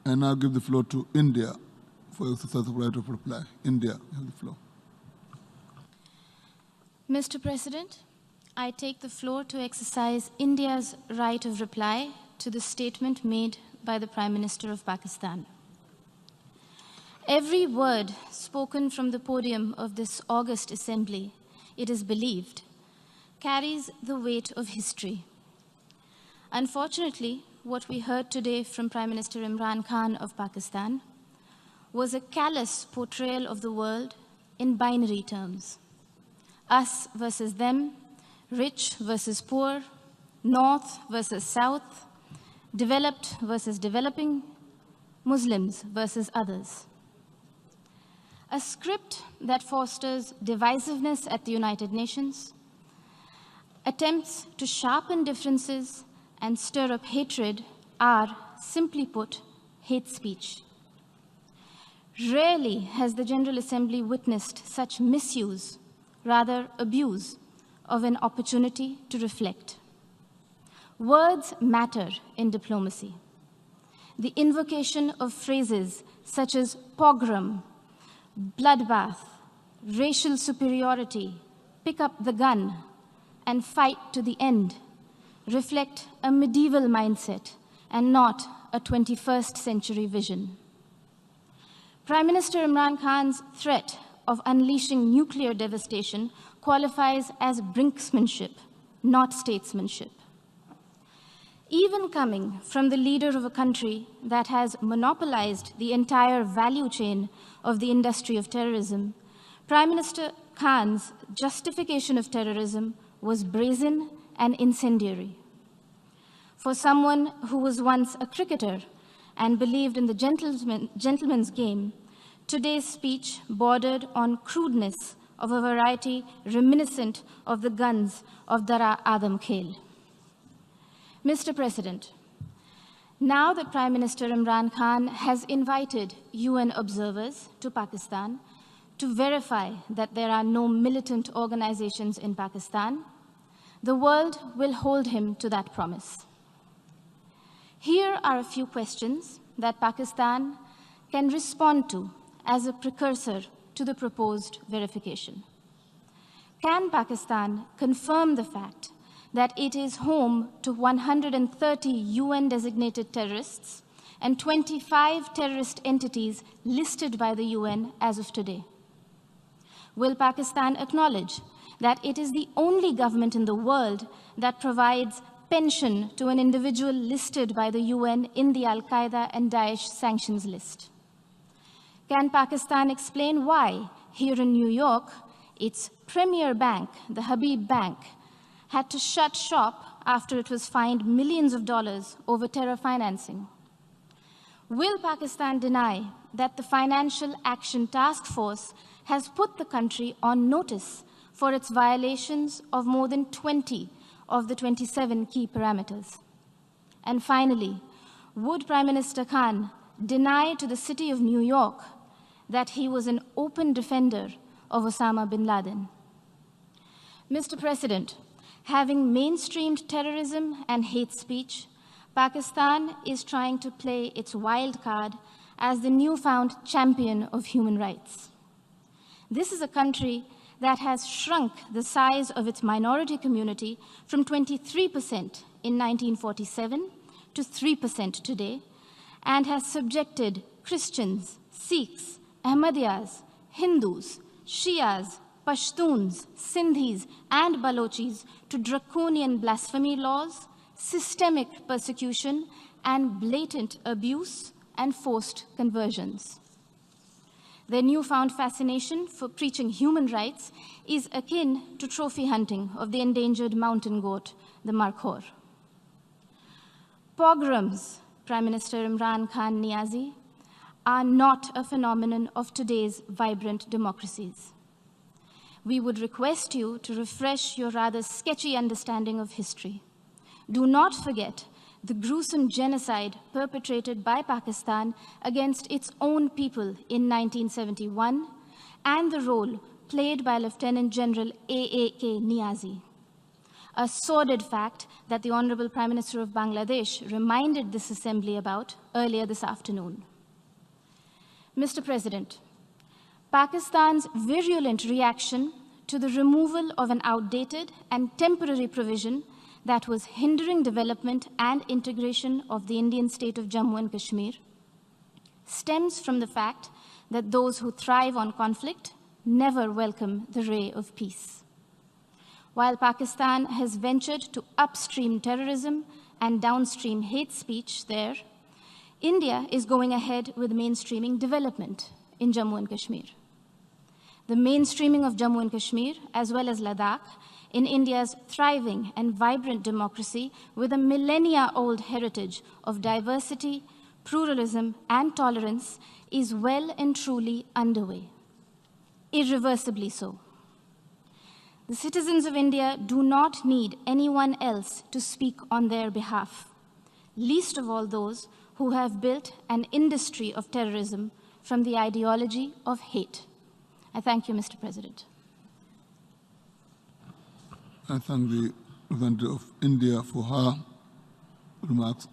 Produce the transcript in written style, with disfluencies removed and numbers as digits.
I now give the floor to India for exercise of right of reply. India, you have the floor. Mr. President, I take the floor to exercise India's right of reply to the statement made by the Prime Minister of Pakistan. Every word spoken from the podium of this august assembly, it is believed, carries the weight of history. Unfortunately, what we heard today from Prime Minister Imran Khan of Pakistan was a callous portrayal of the world in binary terms. Us versus them, rich versus poor, north versus south, developed versus developing, Muslims versus others. A script that fosters divisiveness at the United Nations, attempts to sharpen differences and stir up hatred are, simply put, hate speech. Rarely has the General Assembly witnessed such misuse, rather abuse, of an opportunity to reflect. Words matter in diplomacy. The invocation of phrases such as pogrom, bloodbath, racial superiority, pick up the gun, and fight to the end reflect a medieval mindset and not a 21st century vision. Prime Minister Imran Khan's threat of unleashing nuclear devastation qualifies as brinksmanship, not statesmanship. Even coming from the leader of a country that has monopolized the entire value chain of the industry of terrorism, Prime Minister Khan's justification of terrorism was brazen and incendiary. For someone who was once a cricketer and believed in the gentleman's game, today's speech bordered on crudeness of a variety reminiscent of the guns of Dara Adam Khel. Mr. President, now that Prime Minister Imran Khan has invited UN observers to Pakistan to verify that there are no militant organizations in Pakistan, the world will hold him to that promise. Here are a few questions that Pakistan can respond to as a precursor to the proposed verification. Can Pakistan confirm the fact that it is home to 130 UN-designated terrorists and 25 terrorist entities listed by the UN as of today? Will Pakistan acknowledge that it is the only government in the world that provides pension to an individual listed by the UN in the Al-Qaeda and Daesh sanctions list? Can Pakistan explain why, here in New York, its premier bank, the Habib Bank, had to shut shop after it was fined millions of dollars over terror financing? Will Pakistan deny that the Financial Action Task Force has put the country on notice for its violations of more than 20 of the 27 key parameters? And finally, would Prime Minister Khan deny to the city of New York that he was an open defender of Osama bin Laden? Mr. President, having mainstreamed terrorism and hate speech, Pakistan is trying to play its wild card as the newfound champion of human rights. This is a country that has shrunk the size of its minority community from 23% in 1947 to 3% today, and has subjected Christians, Sikhs, Ahmadiyas, Hindus, Shias, Pashtuns, Sindhis, and Balochis to draconian blasphemy laws, systemic persecution, and blatant abuse and forced conversions. Their newfound fascination for preaching human rights is akin to trophy hunting of the endangered mountain goat, the markhor. Pogroms, Prime Minister Imran Khan Niazi, are not a phenomenon of today's vibrant democracies. We would request you to refresh your rather sketchy understanding of history. Do not forget the gruesome genocide perpetrated by Pakistan against its own people in 1971 and the role played by Lieutenant General A.A.K. Niazi. a sordid fact that the Honorable Prime Minister of Bangladesh reminded this Assembly about earlier this afternoon. Mr. President, Pakistan's virulent reaction to the removal of an outdated and temporary provision that was hindering development and integration of the Indian state of Jammu and Kashmir stems from the fact that those who thrive on conflict never welcome the ray of peace. While Pakistan has ventured to upstream terrorism and downstream hate speech there, India is going ahead with mainstreaming development in Jammu and Kashmir. The mainstreaming of Jammu and Kashmir, as well as Ladakh, in India's thriving and vibrant democracy with a millennia-old heritage of diversity, pluralism, and tolerance, is well and truly underway, irreversibly so. The citizens of India do not need anyone else to speak on their behalf, least of all those who have built an industry of terrorism from the ideology of hate. I thank you, Mr. President. I thank the representative of India for her remarks.